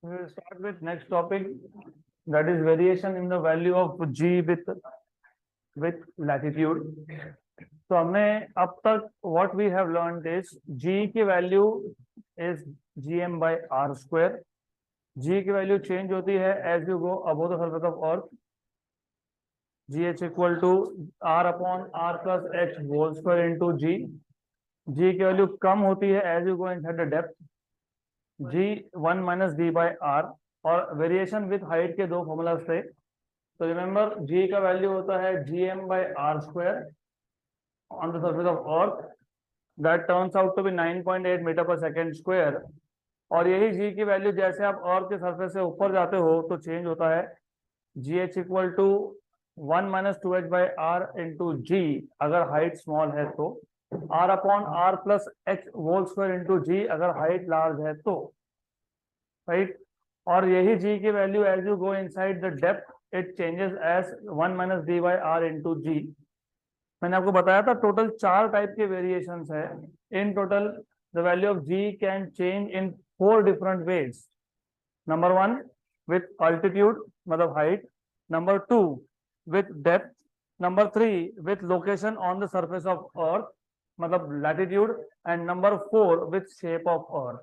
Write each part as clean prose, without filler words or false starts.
We will start with next topic, that is variation in the value of g with latitude. तो हमने अब तक what we have learned is g की value is gm by r square. g की value change होती है as you go above the surface of earth. gh equal to r upon r plus h whole square into g. g की value कम होती है as you go inside the depth. g 1 minus d by r और variation with height के दो formula थे. तो remember g का value होता है gm by r square on the surface of earth. that turns out to be 9.8 metre पर second square. और यही g की वैल्यू जैसे आप अर्थ के सरफेस से ऊपर जाते हो तो चेंज होता है. gh equal to 1 minus 2h by R into G अगर हाइट स्मॉल है तो, r upon r plus h whole square into G अगर हाइट लार्ज है तो, राइट. और यही g की value as you go inside the depth it changes as 1 minus D by R into G. मैंने आपको बताया था टोटल 4 टाइप के वेरिएशंस है. In total the value of g can change in 4 different ways. Number 1 with altitude मतलब height, number 2 with depth, number 3 with location on the surface of earth मतलब latitude, and number 4 with shape of earth.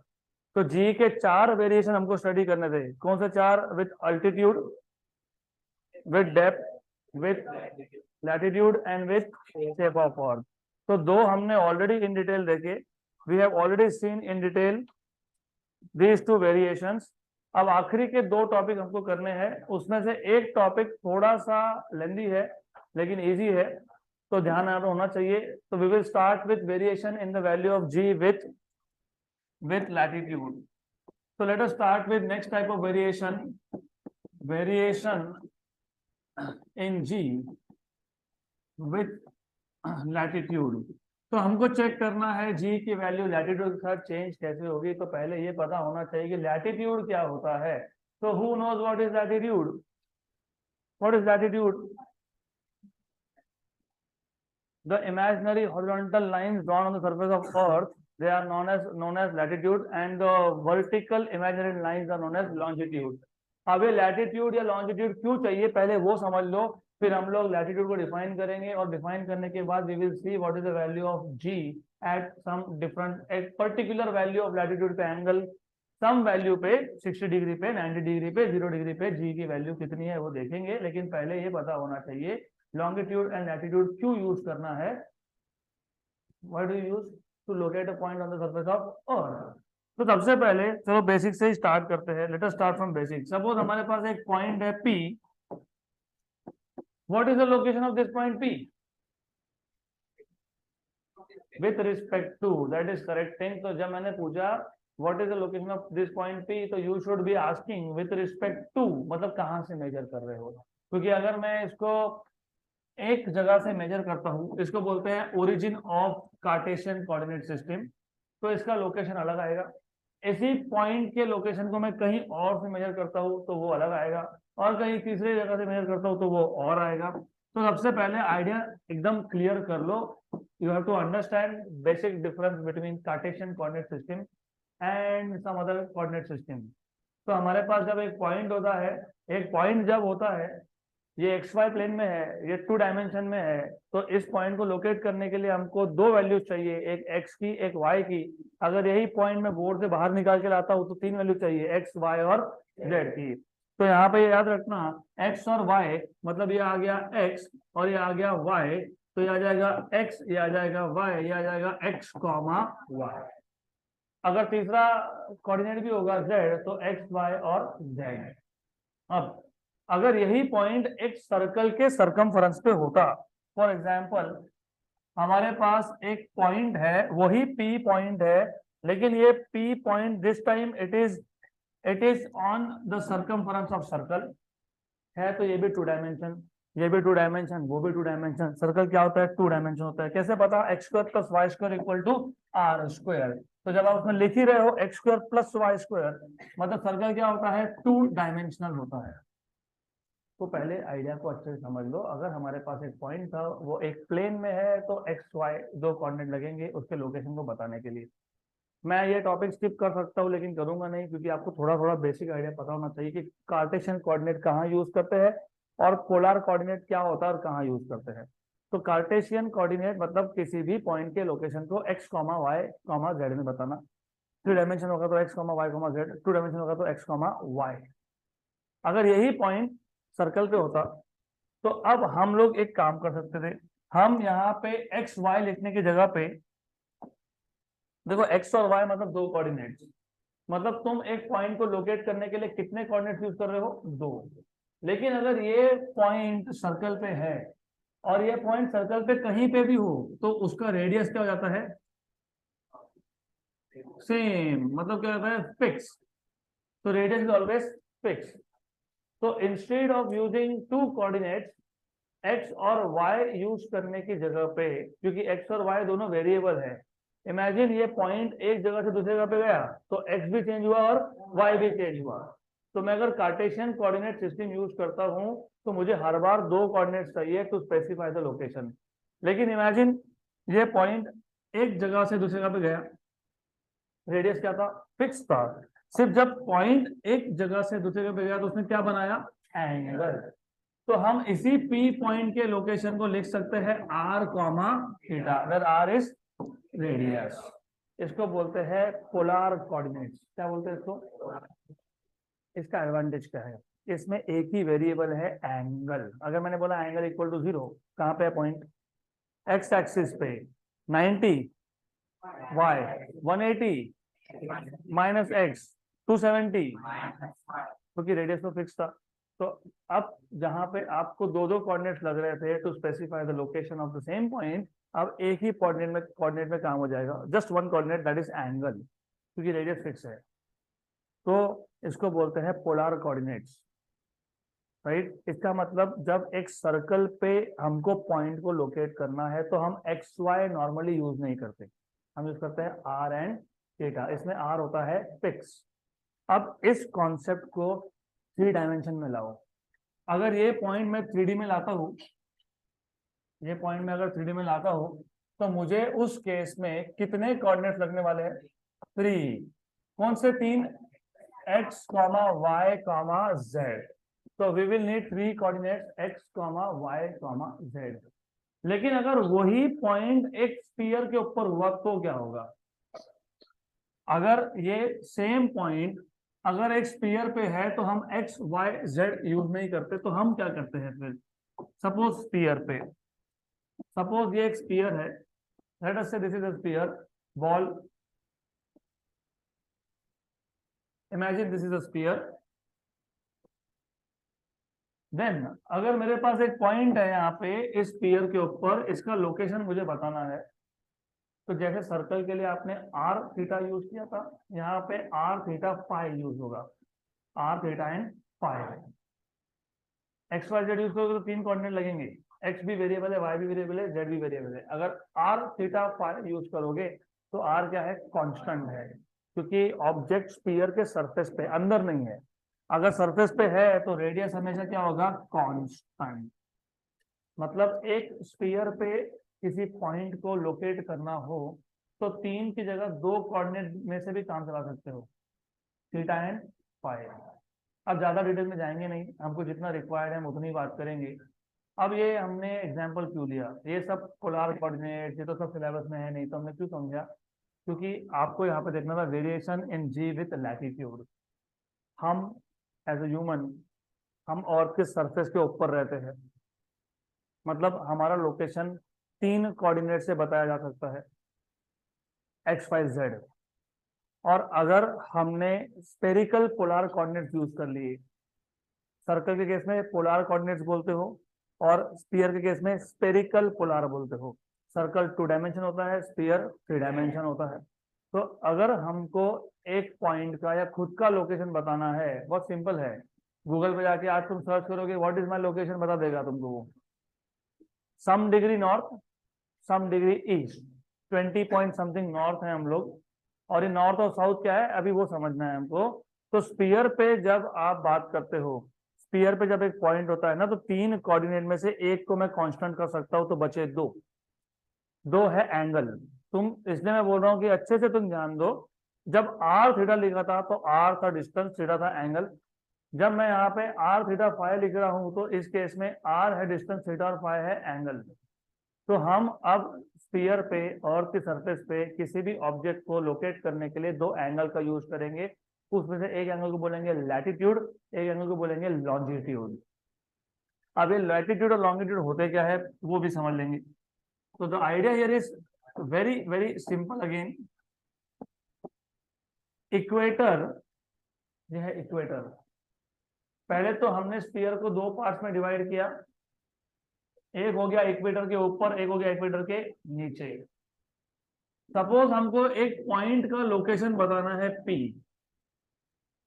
तो G के 4 variation हमको study करने थे. कौन से 4? With altitude, with depth, with latitude and with shape of earth. तो 2 हमने ऑलरेडी इन डिटेल देखे. We have already seen in detail these 2 variations. अब आखिरी के 2 टॉपिक हमको करने हैं. उसमें से एक टॉपिक थोड़ा सा लेंदी है लेकिन इजी है, तो ध्यान यहाँ पे होना चाहिए. तो we will start with variation in the value of g with latitude. So let us start with next type of variation in g with latitude. तो हमको चेक करना है g की वैल्यू लैटिट्यूड के साथ चेंज कैसे होगी. तो पहले ये पता होना चाहिए कि लैटिट्यूड क्या होता है. तो who knows what is latitude? What is latitude? The imaginary horizontal lines drawn on the surface of earth, they are known as latitude, and the vertical imaginary lines are known as longitude. अब ये latitude या longitude क्यों चाहिए पहले वो समझ लो, फिर हम लोग लैटिट्यूड को डिफाइन करेंगे और डिफाइन करने के बाद we will see what is the value of g at some different एक पर्टिकुलर वैल्यू ऑफ लैटिट्यूड पे एंगल, सम वैल्यू पे 60 डिग्री पे, 90 डिग्री पे, 0 डिग्री पे जी की वैल्यू कितनी है वो देखेंगे. लेकिन पहले ये पता होना चाहिए लॉन्गिट्यूड एंड लैटिट्यूड क्यों यूज करना है. Why do use? To locate a point on the surface of earth. तो सबसे पहले चलो बेसिक से ही स्टार्ट करते हैं. Let us start from basic. Suppose हमारे पास एक पॉइंट है P. What is the location of this point P? With respect to, that is correct thing. तो जब मैंने पूछा what is the location of this point P, तो you should be asking with respect to मतलब कहां से major कर रहे हो. क्योंकि अगर मैं इसको एक जगह से मेजर करता हूं, इसको बोलते हैं origin of Cartesian coordinate system, तो इसका लोकेशन अलग आएगा. इसी पॉइंट के लोकेशन को मैं कहीं और से मेजर करता हूं तो वो अलग आएगा, और कहीं तीसरी जगह से मेजर करता हूं तो वो और आएगा. तो सबसे पहले आइडिया एकदम क्लियर कर लो. You have to understand basic difference between Cartesian coordinate system and some other coordinate system. तो हमारे पास जब एक पॉइंट होता है, एक पॉइंट जब होता है ये एक्स वाई प्लेन में है, ये 2 डायमेंशन में है, तो इस पॉइंट को लोकेट करने के लिए हमको 2 वैल्यूज चाहिए, एक एक्स की एक वाई की. अगर यही पॉइंट मैं बोर्ड से बाहर निकाल के लाता हूँ तो 3 वैल्यू चाहिए, एक्स वाई और जेड की. तो यहाँ पे याद रखना एक्स और वाई मतलब ये आ गया एक्स और ये आ गया वाई. तो ये आ जाएगा एक्स, ये आ जाएगा वाई, ये आ जाएगा एक्स कॉमा वाई. अगर तीसरा कोऑर्डिनेट भी होगा जेड तो एक्स वाई और जेड. अब अगर यही पॉइंट एक सर्कल के सरकमफेरेंस पे होता, फॉर एग्जांपल हमारे पास एक पॉइंट है, वही P पॉइंट है, लेकिन ये P point this time it is on the circumference of circle है. तो ये भी 2 डायमेंशन, ये भी 2 डायमेंशन, वो भी 2 डायमेंशन. सर्कल क्या होता है? 2 डायमेंशन होता है. कैसे पता? X square plus y square equal to r square. तो जब आप उसमें लिख ही रहे हो x square plus y square मतलब सर्कल क्या होता है? 2 डायमेंशनल होता है. तो पहले आइडिया को अच्छे से समझ लो. अगर हमारे पास एक पॉइंट था वो एक प्लेन में है तो एक्स वाई 2 कोऑर्डिनेट लगेंगे उसके लोकेशन को बताने के लिए. मैं ये टॉपिक स्किप कर सकता हूँ लेकिन करूंगा नहीं, क्योंकि आपको थोड़ा थोड़ा बेसिक आइडिया पता होना चाहिए कि कार्टेशियन कोऑर्डिनेट कहाँ यूज करते हैं और पोलर कोऑर्डिनेट क्या होता है और कहाँ यूज करते हैं। तो कार्टेशियन कोऑर्डिनेट मतलब किसी भी पॉइंट के लोकेशन को x comma Y comma z में बताना। 3 डायमेंशन होगा तो x comma Y comma z, 2 dimension होगा तो एक्स कॉमा वाई। अगर यही पॉइंट सर्कल पे होता तो अब हम लोग एक काम कर सकते थे। हम यहाँ पे एक्स वाई लिखने की जगह पे, देखो एक्स और वाई मतलब दो कोऑर्डिनेट्स, मतलब तुम एक पॉइंट को लोकेट करने के लिए कितने कोऑर्डिनेट्स यूज कर रहे हो, दो। लेकिन अगर ये पॉइंट सर्कल पे है और ये पॉइंट सर्कल पे कहीं पे भी हो तो उसका रेडियस क्या हो जाता है, सेम, मतलब क्या होता है, फिक्स। तो रेडियस इज ऑलवेज फिक्स। तो instead of using two coordinates x और वाई यूज करने की जगह पे, क्योंकि एक्स और वाई दोनों वेरिएबल है, इमेजिन ये पॉइंट एक जगह से दूसरी जगह पे गया तो एक्स भी चेंज हुआ और वाई भी चेंज हुआ। तो मैं अगर कार्टेशियन कोऑर्डिनेट सिस्टम यूज करता हूं तो मुझे हर बार दो कोऑर्डिनेट्स चाहिए टू स्पेसिफाई द लोकेशन। लेकिन इमेजिन ये पॉइंट एक जगह से दूसरी जगह पे गया, रेडियस क्या था, फिक्स था। सिर्फ जब पॉइंट एक जगह से दूसरी जगह पे गया तो उसने क्या बनाया, एंगल। तो हम इसी पी पॉइंट के लोकेशन को लिख सकते हैं r comma theta, where r is radius. इसको बोलते हैं पोलर कोऑर्डिनेट्स। क्या बोलते हैं इसको? इसका एडवांटेज क्या है, इसमें एक ही वेरिएबल है एंगल। अगर मैंने बोला एंगल इक्वल टू 0, कहां पे है पॉइंट, एक्स एक्सिस पे 90, वाई 180 माइनस एक्स 270, क्योंकि रेडियस तो फिक्स था। तो अब जहां पे आपको दो दो कोऑर्डिनेट्स लग रहे थे to specify the location of the same point, अब एक ही कोऑर्डिनेट में काम हो जाएगा, just one coordinate that is angle, क्योंकि रेडियस फिक्स है। तो इसको बोलते हैं पोलर कोऑर्डिनेट्स, राइट। इसका मतलब जब एक सर्कल पे हमको पॉइंट को लोकेट करना है तो हम एक्स वाई नॉर्मली यूज नहीं करते, हम यूज करते हैं आर एंड थीटा। इसमें आर होता है फिक्स। अब इस कॉन्सेप्ट को 3 डायमेंशन में लाओ। अगर ये पॉइंट मैं 3D में लाता हूँ, ये पॉइंट में अगर 3D में लाता हूँ तो मुझे उस केस में कितने कोऑर्डिनेट्स लगने वाले हैं, 3। कौन से 3, X comma Y comma Z. तो we will need 3 coordinates X comma Y comma Z. लेकिन अगर वही पॉइंट एक स्फीयर के ऊपर हुआ तो क्या होगा, अगर ये सेम पॉइंट अगर एक स्फीयर पे है तो हम एक्स वाई जेड यूज नहीं करते, तो हम क्या करते हैं फिर, सपोज स्फीयर पे, सपोज ये एक स्फीयर है, let us say this is a sphere ball, imagine this is a sphere. Then अगर मेरे पास एक पॉइंट है यहाँ पे इस स्फीयर के ऊपर, इसका लोकेशन मुझे बताना है, तो जैसे सर्कल के लिए आपने आर थीटा यूज किया था, यहाँ पे आर थीटा फाइव यूज होगा, r theta and phi. X y z use करोगे तो 3 कोऑर्डिनेट लगेंगे, एक्स भी वेरिएबल है, वाई भी वेरिएबल है, जेड भी वेरिएबल है। अगर आर थीटा फाइव यूज करोगे तो आर क्या है, कांस्टेंट है, क्योंकि ऑब्जेक्ट स्फीयर के सरफेस पे, अंदर नहीं है। अगर सरफेस पे है तो रेडियस हमेशा क्या होगा, कांस्टेंट। मतलब एक स्फीयर पे किसी पॉइंट को लोकेट करना हो तो 3 की जगह 2 कोऑर्डिनेट में से भी काम चला सकते हो, थीटा एंड फाइव। अब ज्यादा डिटेल में जाएंगे नहीं, हमको जितना रिक्वायर्ड है हम उतनी बात करेंगे। अब ये हमने एग्जांपल क्यों लिया, ये सब पोलर कोऑर्डिनेट ये तो सब सिलेबस में है नहीं, तो हमने क्यों समझा, क्योंकि आपको यहाँ पे देखना था variation in g with latitude. हम एज ए ह्यूमन हम और किस सरफेस के ऊपर रहते हैं, मतलब हमारा लोकेशन 3 कोऑर्डिनेट से बताया जा सकता है, एक्स वाई जेड। और अगर हमने स्पेरिकल पोलर कोऑर्डिनेट्स यूज कर लिए, सर्कल के केस में पोलर कोऑर्डिनेट्स बोलते हो और स्फीयर के केस में स्पेरिकल पोलर बोलते हो। सर्कल 2 डायमेंशन होता है, स्फीयर 3 डायमेंशन होता है। तो अगर हमको एक पॉइंट का या खुद का लोकेशन बताना है, बहुत सिंपल है, गूगल पे जाके आज तुम सर्च करोगे व्हाट इज माय लोकेशन, बता देगा तुमको वो, some degree north some degree east, 20 point something north है हम लोग, और ये नॉर्थ और साउथ क्या है अभी वो समझना है हमको। तो स्पीयर पे जब आप बात करते हो, स्पीयर पे जब एक पॉइंट होता है ना, तो 3 कोऑर्डिनेट में से एक को मैं कांस्टेंट कर सकता हूं, तो बचे 2। 2 है एंगल। तुम इसलिए मैं बोल रहा हूँ कि अच्छे से तुम ध्यान दो जब आर थीटा लिखा था तो आर था डिस्टेंस, थीटा था एंगल। जब मैं यहाँ पे आर थीटा फाई लिख रहा हूं तो इस केस में आर है डिस्टेंस, थीटा और फाई है एंगल। तो हम अब स्फीयर पे और की सरफेस पे किसी भी ऑब्जेक्ट को लोकेट करने के लिए दो एंगल का यूज करेंगे। उसमें से एक एंगल को बोलेंगे लैटिट्यूड, एक एंगल को बोलेंगे लॉन्जिट्यूड। अब ये लैटिट्यूड और लॉन्गिट्यूड होते क्या है वो भी समझ लेंगे। तो the idea here is very very simple again. Equator, यह है इक्वेटर। पहले तो हमने स्फीयर को दो पार्ट्स में डिवाइड किया, एक हो गया इक्वेटर के ऊपर, एक हो गया इक्वेटर के नीचे। सपोज हमको एक पॉइंट का लोकेशन बताना है P,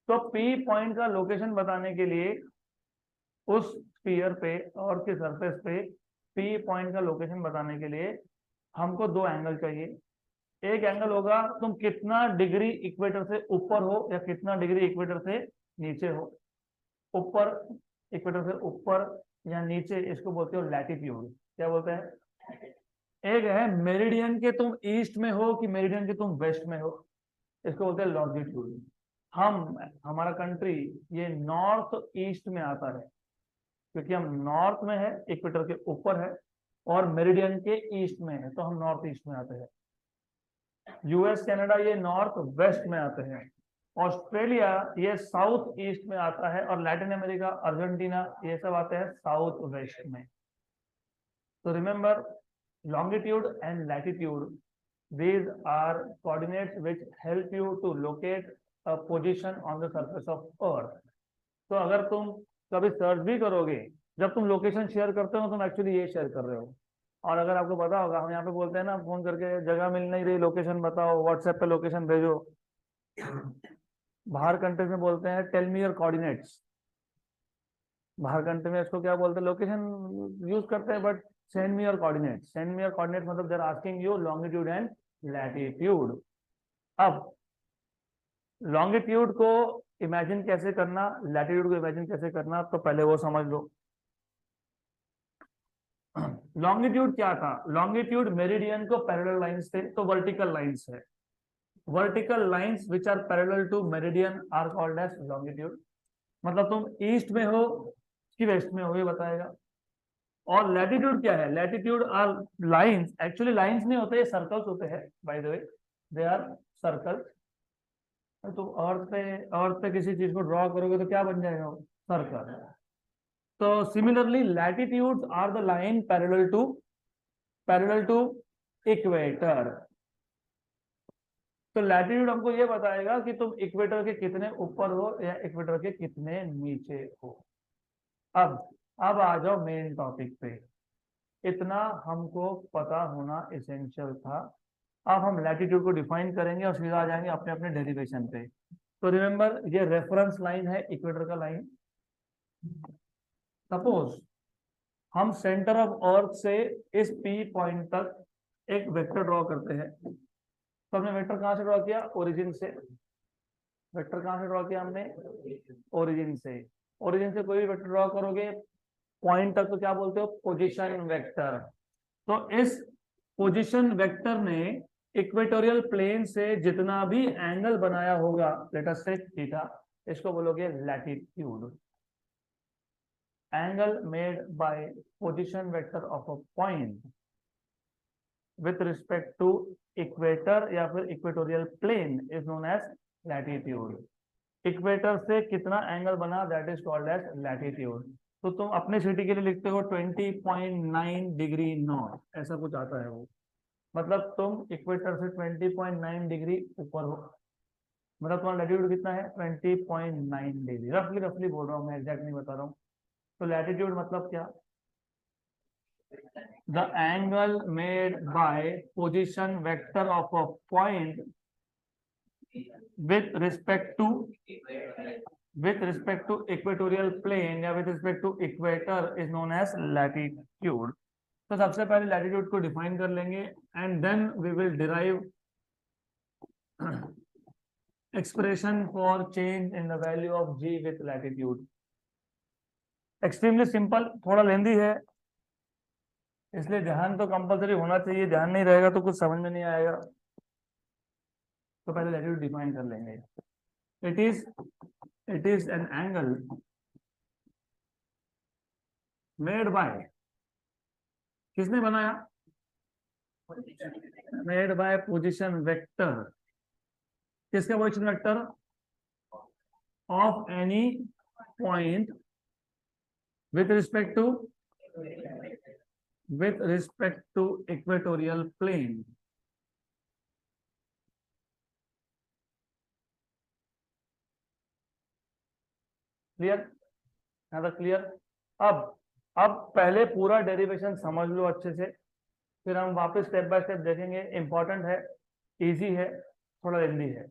तो P पॉइंट का लोकेशन बताने के लिए उस स्फीयर पे और के सरफेस पे P पॉइंट का लोकेशन बताने के लिए हमको दो एंगल चाहिए। एक एंगल होगा तुम कितना डिग्री इक्वेटर से ऊपर हो या कितना डिग्री इक्वेटर से नीचे हो। ऊपर, इक्वेटर से ऊपर या नीचे, इसको बोलते हो लैटिट्यूड। क्या बोलते हैं? एक है मेरिडियन के तुम ईस्ट में हो कि मेरिडियन के तुम वेस्ट में हो, इसको बोलते हैं लॉन्जिट्यूड। हमारा कंट्री ये नॉर्थ ईस्ट में आता है क्योंकि हम नॉर्थ में है, इक्वेटर के ऊपर है, और मेरिडियन के ईस्ट में है तो हम नॉर्थ ईस्ट में आते हैं। यूएस कनाडा ये नॉर्थ वेस्ट में आते हैं। ऑस्ट्रेलिया ये साउथ ईस्ट में आता है, और लैटिन अमेरिका, अर्जेंटीना, ये सब आते हैं साउथ वेस्ट में। तो remember, longitude and latitude, these are coordinates which help you to locate a position on the surface of earth. तो अगर तुम कभी सर्च भी करोगे, जब तुम लोकेशन शेयर करते हो तुम एक्चुअली ये शेयर कर रहे हो। और अगर आपको पता होगा, हम यहाँ पे बोलते हैं ना फोन करके, जगह मिल नहीं रही, लोकेशन बताओ, व्हाट्सएप पे लोकेशन भेजो। बाहर कंट्री में बोलते हैं टेल मी योर कोऑर्डिनेट्स। बाहर कंट्री में इसको क्या बोलते हैं, लोकेशन यूज करते हैं, but send me your coordinates. Send me your coordinates मतलब they are asking you longitude and latitude. अब लॉन्गिट्यूड को इमेजिन कैसे करना, लैटिट्यूड को इमेजिन कैसे करना, तो पहले वो समझ लो। लॉन्गिट्यूड क्या था? लॉन्गिट्यूड मेरिडियन को पैरेलल लाइंस थे, तो वर्टिकल लाइंस है। Vertical lines which are parallel to meridian are called as longitude. मतलब तुम ईस्ट में हो कि वेस्ट में हो ये बताएगा। और लैटिट्यूड क्या है? Latitude are lines, actually lines नहीं होते, ये सर्कल्स होते हैं, by the way they are circles. तो अर्थ पे किसी चीज को ड्रॉ करोगे तो क्या बन जाएगा? वो सर्कल। तो similarly latitudes are the line parallel to equator. तो लैटिट्यूड हमको ये बताएगा कि तुम इक्वेटर के कितने ऊपर हो या इक्वेटर के कितने नीचे हो। अब आ जाओ मेन टॉपिक पे। इतना हमको पता होना एसेंशियल था। अब हम लैटिट्यूड को डिफाइन करेंगे और सीधा आ जाएंगे अपने अपने डेरिवेशन पे। तो रिमेंबर, ये रेफरेंस लाइन है इक्वेटर का लाइन। सपोज हम सेंटर ऑफ अर्थ से इस पी पॉइंट तक एक वेक्टर ड्रॉ करते हैं। तो हमने वेक्टर कहां से ड्रॉ किया? ओरिजिन से। वेक्टर कहां से ड्रॉ किया हमने? ओरिजिन से। ओरिजिन से कोई भी वेक्टर ड्रॉ करोगे पॉइंट तक तो क्या बोलते हो? Position vector. तो इस पोजीशन वेक्टर ने इक्वेटोरियल प्लेन से जितना भी एंगल बनाया होगा, लेट अस से थीटा, इसको बोलोगे latitude. Angle made by position vector of a point with respect to equator या फिर equatorial plane is known as latitude. Equator से कितना एंगल बना, that is called as latitude. तो तुम अपने सिटी के लिए लिखते हो 20.9 डिग्री नॉर्थ, ऐसा कुछ आता है वो। मतलब तुम इक्वेटर से 20.9 डिग्री ऊपर हो, मतलब तुम्हारा लैटिट्यूड कितना है? 20.9 डिग्री। रफली बोल रहा हूँ मैं, एग्जैक्ट नहीं बता रहा हूँ। तो लैटिट्यूड मतलब क्या? The angle made by position vector of a point with respect to equatorial plane या with respect to equator is known as latitude। तो सबसे पहले लैटिट्यूड को डिफाइन कर लेंगे and then we will derive expression for change in the value of ji with latitude. Extremely simple, थोड़ा lengthy है, इसलिए ध्यान तो कंपलसरी होना चाहिए। ध्यान नहीं रहेगा तो कुछ समझ में नहीं आएगा। तो पहले लैटिट्यूड डिफाइन कर लेंगे। It is an angle made bye, किसने बनाया? मेड बाय पोजीशन वेक्टर, किसका position vector? Of any point with respect to equatorial plane। Clear? Clear? अब पहले पूरा डेरिवेशन समझ लो अच्छे से, फिर हम वापस स्टेप बाय स्टेप देखेंगे। इंपॉर्टेंट है, इजी है, थोड़ा लेंदी है,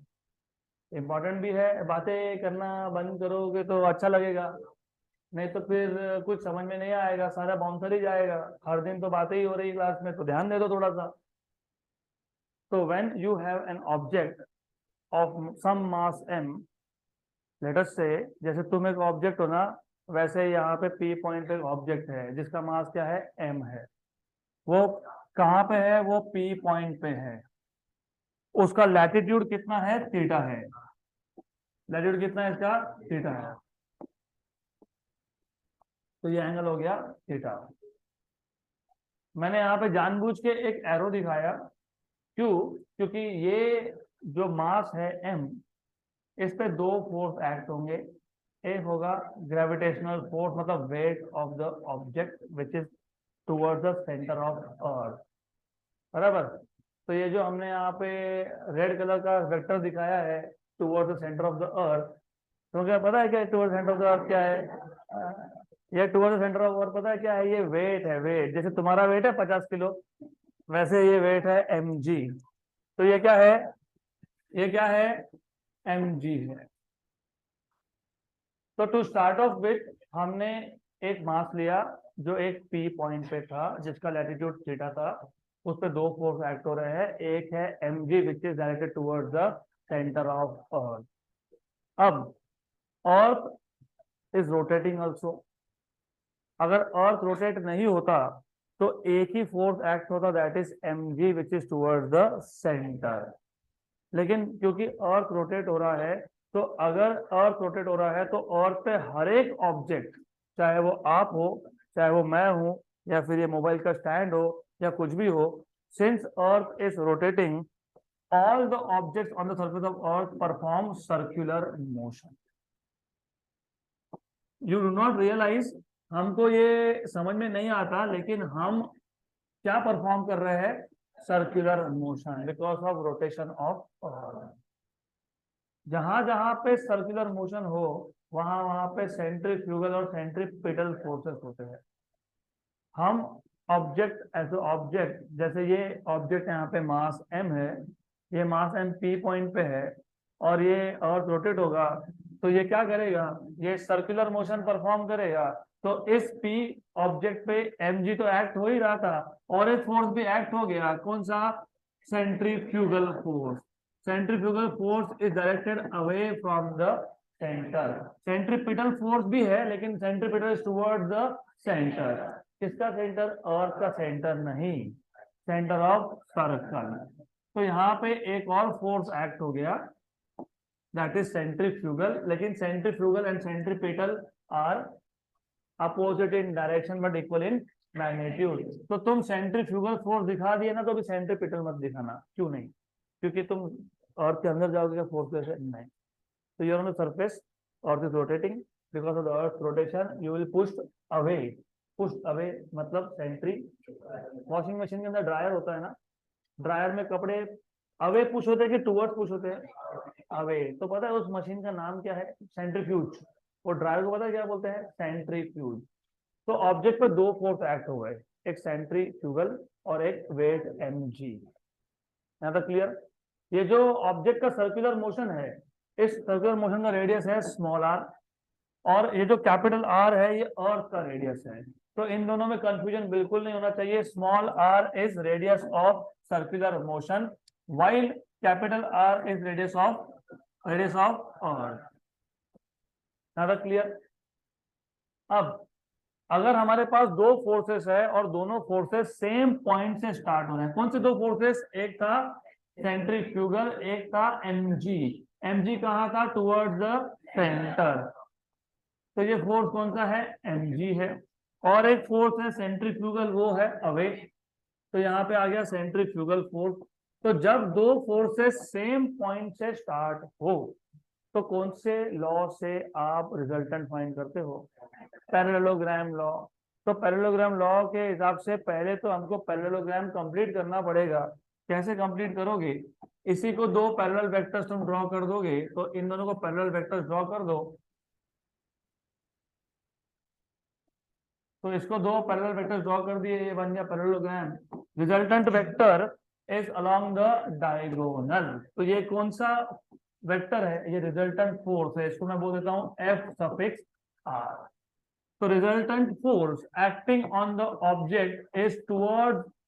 इंपॉर्टेंट भी है। बातें करना बंद करोगे तो अच्छा लगेगा, नहीं तो फिर कुछ समझ में नहीं आएगा, सारा बाउंसर ही जाएगा। हर दिन तो बातें ही हो रही क्लास में, तो ध्यान दे दो थोड़ा सा। तो when you have an object of some mass m, let us say जैसे तुम एक ऑब्जेक्ट हो ना, वैसे यहाँ पे P पॉइंट पे ऑब्जेक्ट है जिसका मास क्या है? m है। वो कहाँ पे है? वो P पॉइंट पे है। उसका लैटिट्यूड कितना है? थीटा है। लैटिट्यूड कितना है इसका? थीटा है। तो ये एंगल हो गया थीटा। मैंने यहाँ पे जानबूझ के एक एरो दिखाया, क्यों? क्योंकि ये जो मास है m, इस पे दो फोर्स एक्ट होंगे। एक होगा ग्रेविटेशनल फोर्स, मतलब weight of the object which is towards the centre of earth, बराबर। तो ये जो हमने यहाँ पे रेड कलर का वेक्टर दिखाया है towards the centre of the earth, तो क्या पता है क्या towards centre of the earth क्या है? ये towards the centre of earth पता है क्या है? ये वेट है। वेट जैसे तुम्हारा वेट है 50 किलो, वैसे ये वेट है mg। तो ये क्या है? ये क्या है? mg है। तो टू स्टार्ट ऑफ विथ हमने एक मास लिया जो एक P पॉइंट पे था, जिसका लैटिट्यूड थीटा था। उस पे दो फोर्स एक्ट हो रहे हैं, एक है mg which is directed towards the centre of earth. अब अर्थ इज रोटेटिंग ऑल्सो। अगर अर्थ रोटेट नहीं होता तो एक ही फोर्स एक्ट होता, that is mg which is towards the centre. लेकिन क्योंकि अर्थ रोटेट हो रहा है, तो अगर अर्थ रोटेट हो रहा है तो अर्थ पे हर एक ऑब्जेक्ट, चाहे वो आप हो, चाहे वो मैं हूं, या फिर ये मोबाइल का स्टैंड हो, या कुछ भी हो, since earth is rotating, all the objects on the surface of earth perform circular motion. You do not realize, हमको ये समझ में नहीं आता, लेकिन हम क्या परफॉर्म कर रहे हैं? Circular motion, because of rotation of earth. जहां जहां पे सर्कुलर मोशन हो, वहां वहां पे सेंट्रीफ्यूगल और सेंट्रीपिटल फोर्सेस होते हैं। हम ऑब्जेक्ट एज ऑब्जेक्ट, जैसे ये ऑब्जेक्ट यहाँ पे मास m है, ये मास m P पॉइंट पे है, और ये अर्थ रोटेट होगा, तो ये क्या करेगा? ये सर्कुलर मोशन परफॉर्म करेगा। तो इस P ऑब्जेक्ट पे mg तो एक्ट हो ही रहा था, और एक फोर्स भी एक्ट हो गया। कौन सा? Centrifugal force. Centrifugal force is directed away from the centre. Centripetal force भी है, लेकिन centripetal is towards the centre. किसका सेंटर? अर्थ का सेंटर नहीं, सेंटर ऑफ सर्कल। तो यहाँ पे एक और फोर्स एक्ट हो गया, दैट इज सेंट्रीफ्यूगल। लेकिन centrifugal and centripetal are opposite in direction but equal in magnitude. तो तुम सेंट्रीफ्यूगल फोर्स दिखा दिए ना, तो भी सेंट्रीपिटल मत दिखाना। क्यों नहीं? क्योंकि तुम अर्थ के अंदर जाओगे क्या फोर्स कैसे? नहीं। तो you're on the surface, earth is rotating, because of the earth rotation you will push away. Push away मतलब सेंट्री। वॉशिंग मशीन के अंदर ड्रायर होता है ना, ड्रायर में कपड़े अवे पुश होते हैं कि टुवर्ड्स पुश होते हैं? अवे। तो पता है उस मशीन का नाम क्या है? सेंट्रीफ्यूज। और ड्रायर को पता है क्या बोलते हैं? सेंट्रीफ्यूज। तो ऑब्जेक्ट पर दो फोर्स एक्ट हो गए, एक सेंट्रीफ्यूगल और एक वेट mg। यहाँ तक क्लियर? ये जो ऑब्जेक्ट का सर्कुलर मोशन है, इस सर्कुलर मोशन का रेडियस है स्मॉल r, और ये जो कैपिटल R है ये अर्थ का रेडियस है। तो इन दोनों में कंफ्यूजन बिल्कुल नहीं होना चाहिए। Small r is radius of circular motion, while capital R is radius of earth. now clear? अब अगर हमारे पास दो फोर्सेस है और दोनों फोर्सेस सेम पॉइंट से स्टार्ट हो रहे हैं, कौन से दो फोर्सेस? एक था सेंट्रीफ्यूगल, एक था mg। mg कहाँ था? Towards the centre. तो ये फोर्स कौन सा है? mg है। और एक फोर्स है सेंट्रीफ्यूगल, वो है अवे। तो यहाँ पे आ गया सेंट्रीफ्यूगल फोर्स। तो जब दो फोर्सेस सेम पॉइंट से स्टार्ट हो तो कौन से लॉ से आप रिजल्टेंट फाइंड करते हो? Parallelogram law. तो पैरेललोग्राम लॉ के हिसाब से पहले तो हमको पैरेललोग्राम कंप्लीट करना पड़ेगा। कैसे कंप्लीट करोगे? इसी को दो पैरेलल वेक्टर्स तुम ड्रॉ कर दोगे, तो इन दोनों को पैरेलल वेक्टर्स ड्रॉ कर दो। तो इसको दो पैरेलल वेक्टर्स ड्रॉ कर दिए, ये बन गया parallelogram. Resultant vector is along the diagonal. तो ये कौन सा वेक्टर है? ये रिजल्टेंट फोर्स है, इसको मैं बोल देता हूं एफ सफिक्स आर। तो resultant force acting on the object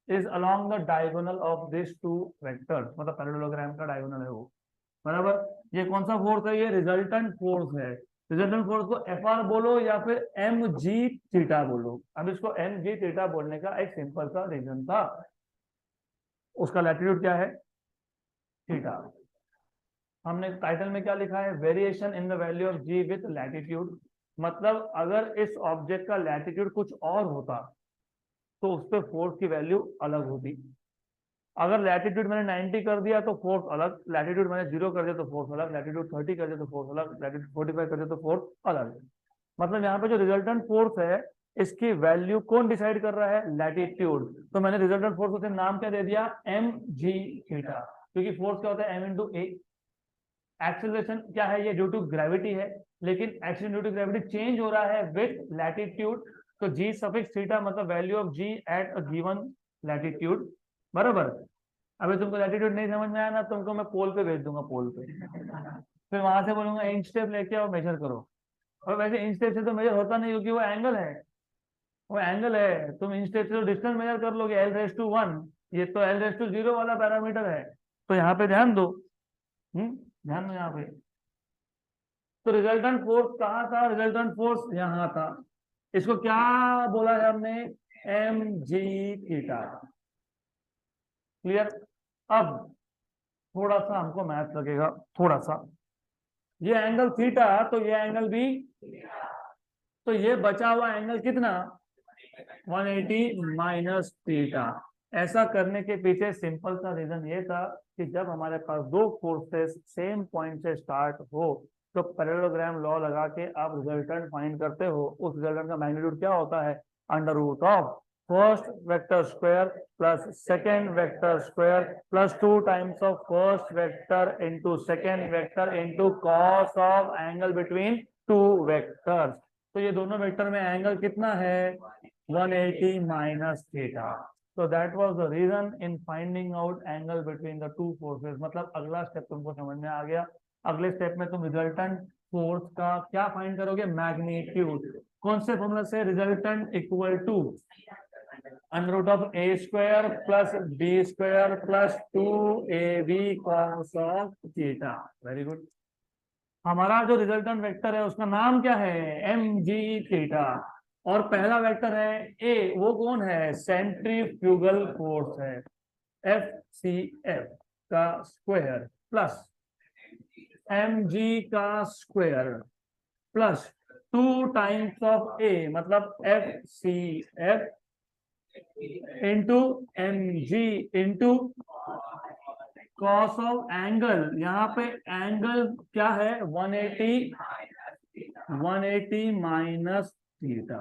is along the diagonal of this two vectors, मतलब पैरेललोग्राम का डायगोनल है वो। बराबर। ये कौन सा फोर्स है? ये रिजल्टेंट फोर्स है। रिजल्टेंट फोर्स को एफ आर बोलो या फिर एम जी थीटा बोलो। अब इसको एम जी थीटा बोलने का एक सिंपल सा रीजन था, उसका लैटिट्यूड क्या है? थीटा। हमने टाइटल में क्या लिखा है? Variation in the value of ji with latitude. मतलब अगर इस ऑब्जेक्ट का लैटिट्यूड कुछ और होता तो उस पर फोर्स की वैल्यू अलग होती। अगर लैटिट्यूड मैंने 90 कर दिया तो फोर्स अलग, लैटिट्यूड मैंने 0 कर दिया तो फोर्स अलग, लैटिट्यूड 30 कर दिया तो फोर्स अलग, लैटिट्यूड 45 कर दिया तो फोर्स अलग। मतलब यहाँ पे जो रिजल्टेंट फोर्स है इसकी वैल्यू कौन डिसाइड कर रहा है? लैटिट्यूड। तो मैंने रिजल्टेंट फोर्स को नाम क्या दे दिया? एम जी थीटा। क्योंकि फोर्स क्या होता है? एम इंटू ए। एक्सेलरेशन क्या है? ये ड्यू टू ग्रेविटी है, लेकिन acceleration due to gravity change हो रहा है विथ लैटिट्यूड। तो जी सफिक्स थीटा मतलब value of g at a given latitude. बराबर। अभी तुमको लैटिट्यूड नहीं समझ में आया ना, तुमको मैं पोल पे भेज दूंगा, पोल पे। फिर वहां से बोलूंगा इंच टेप लेके आओ, मेजर करो। और वैसे इंच टेप से तो मेजर होता नहीं, क्योंकि वो एंगल है। वो एंगल है, तुम इंच टेप से तो डिस्टेंस मेजर कर लोगे, एल रेस टू 1। ये तो एल रेस टू 0 वाला पैरामीटर है। तो यहाँ पे ध्यान दो। ध्यान दो यहाँ पे। तो रिजल्टेंट फोर्स कहाँ था? रिजल्टेंट फोर्स यहाँ था। इसको क्या बोला है हमने? एम जी थीटा। क्लियर? अब थोड़ा सा हमको मैथ लगेगा, थोड़ा सा। ये एंगल थीटा, तो ये एंगल भी। तो ये बचा हुआ एंगल कितना? 180 माइनस थीटा। ऐसा करने के पीछे सिंपल सा रीजन ये था कि जब हमारे पास दो फोर्सेस सेम पॉइंट से स्टार्ट हो तो पैरेललोग्राम लॉ लगा के आप रिजल्टेंट फाइंड करते हो। उस रिजल्टेंट का मैग्नीट्यूड क्या होता है? Under root of first vector square plus second vector square plus 2 times of first vector into second vector into cos of angle between two vectors. तो ये दोनों वेक्टर में एंगल कितना है? 180 minus theta. So that was the reason in finding out angle between the two forces। मतलब अगला step तुमको समझ में आ गया। अगले स्टेप में तुम रिजल्टेंट फोर्स का क्या फाइंड करोगे? मैग्नीट्यूड। कौन से फॉर्मूला से? Resultant equal to under root of a square plus b square plus 2ab cos of theta. Very good. हमारा जो रिजल्टेंट वेक्टर है उसका नाम क्या है? एम जी थीटा। और पहला वेक्टर है ए, वो कौन है? सेंट्रीफ्यूगल फोर्स है, एफ सी एफ का स्क्वायर प्लस एम जी का square plus 2 times of a मतलब f c f into m g into cos of angle. यहाँ पे एंगल क्या है? 180 minus theta.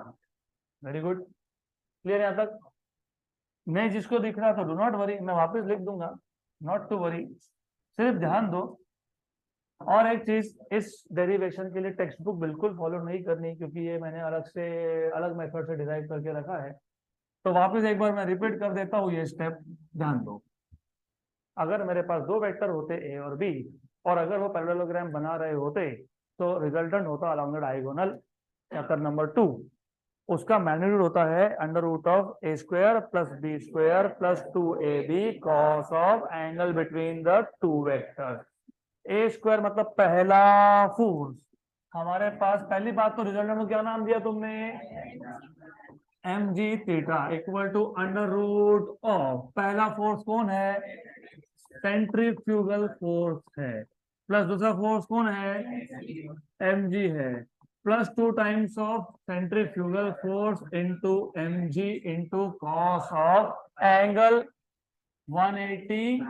Very good. Clear यहाँ तक? मैं जिसको दिख रहा था डू नॉट वरी, मैं वापस लिख दूंगा, नॉट टू वरी, सिर्फ ध्यान दो। और एक चीज, इस डेरिवेशन के लिए टेक्स्ट बुक बिल्कुल फॉलो नहीं करनी, क्योंकि ये मैंने अलग मेथड से डिराइव करके रखा है। तो वापस एक बार मैं रिपीट कर देता हूँ, ये स्टेप ध्यान दो। अगर मेरे पास दो वेक्टर होते ए और बी, और अगर वो पैरेललोग्राम बना रहे होते तो रिजल्टेंट होता along the diagonal. Chapter number 2, उसका मैग्नीट्यूड होता है under root of a square plus b square plus 2ab cos of angle between the two vectors. A square मतलब पहला फोर्स। हमारे पास पहली बात तो रिजल्टेंट को क्या नाम दिया तुमने? M ji theta equal to under root of पहला फोर्स कौन है? सेंट्रीफ्यूगल फोर्स है, प्लस दूसरा फोर्स कौन है, mg है, plus 2 times of centrifugal force into mg into cos of angle 180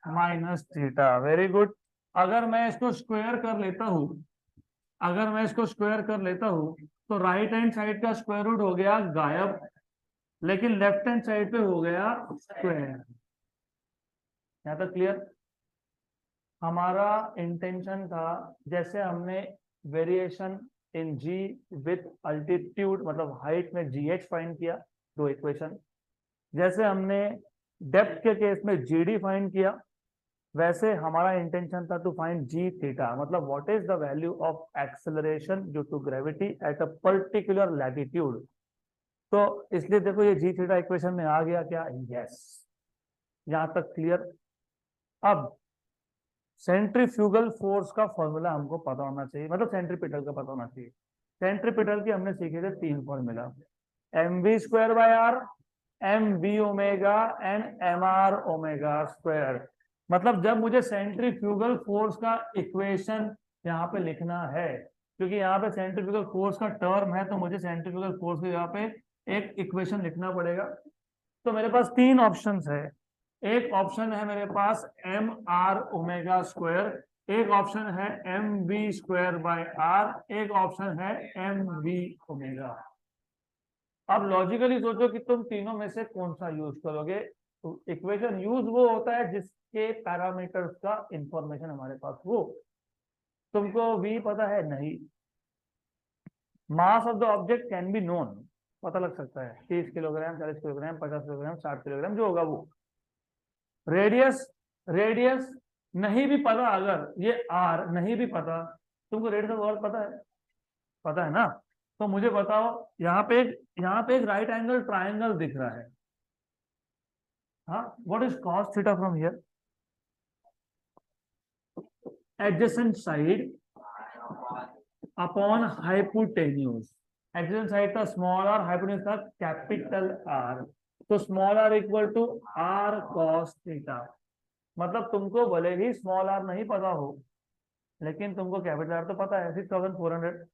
minus theta. Very good. अगर मैं इसको स्क्वायर कर लेता हूं, अगर मैं इसको स्क्वायर कर लेता हूं तो राइट हैंड साइड का स्क्वायर रूट हो गया गायब, लेकिन लेफ्ट हैंड साइड पे हो गया स्क्वायर। यहां तक क्लियर। हमारा इंटेंशन था, जैसे हमने variation in g with altitude मतलब हाइट में जीएच फाइंड किया, दो इक्वेशन, जैसे हमने डेप्थ के केस में जीडी फाइंड किया, वैसे हमारा इंटेंशन था टू फाइंड जी थीटा, मतलब what is the value of acceleration due to gravity at a particular latitude. तो इसलिए देखो ये जी थीटा इक्वेशन में आ गया क्या, यस। यहां तक क्लियर। अब सेंट्रीफ्यूगल फोर्स का फॉर्मूला हमको पता होना चाहिए, मतलब सेंट्रीपिटल का पता होना चाहिए। सेंट्रीपिटल की हमने सीखे थे 3 formula, mv²/r, mv omega and mr omega square. मतलब जब मुझे सेंट्रीफ्यूगल फोर्स का इक्वेशन यहाँ पे लिखना है, क्योंकि यहाँ पे सेंट्रीफ्यूगल फोर्स का टर्म है, तो मुझे सेंट्रीफ्यूगल फोर्स के यहाँ पे एक इक्वेशन लिखना पड़ेगा। तो मेरे पास 3 ऑप्शंस है। एक ऑप्शन है मेरे पास एम आर ओमेगा स्क्वायर, एक ऑप्शन है mv²/r, एक ऑप्शन है mv ओमेगा। अब लॉजिकली सोचो कि तुम तीनों में से कौन सा यूज करोगे। तो इक्वेशन यूज वो होता है जिसके पैरामीटर्स का इंफॉर्मेशन हमारे पास हो। तुमको v पता है नहीं, mass of the object can be known, पता लग सकता है 30 किलोग्राम, 40 किलोग्राम, 50 किलोग्राम, 60 किलोग्राम, जो होगा वो। रेडियस, रेडियस नहीं भी पता, अगर ये आर नहीं भी पता, तुमको रेडियस ऑफ अर्थ पता है ना। तो मुझे बताओ, यहाँ पे एक राइट एंगल ट्राइंगल दिख रहा है, हाँ, what is cos theta from here, adjacent side upon hypotenuse. Adjacent side का स्मॉल आर, हाइपोटेन्यूज का कैपिटल आर, तो small r equal to r cos theta. मतलब तुमको भले ही स्मॉल आर नहीं पता हो, लेकिन तुमको कैपिटल आर तो पता है 6400,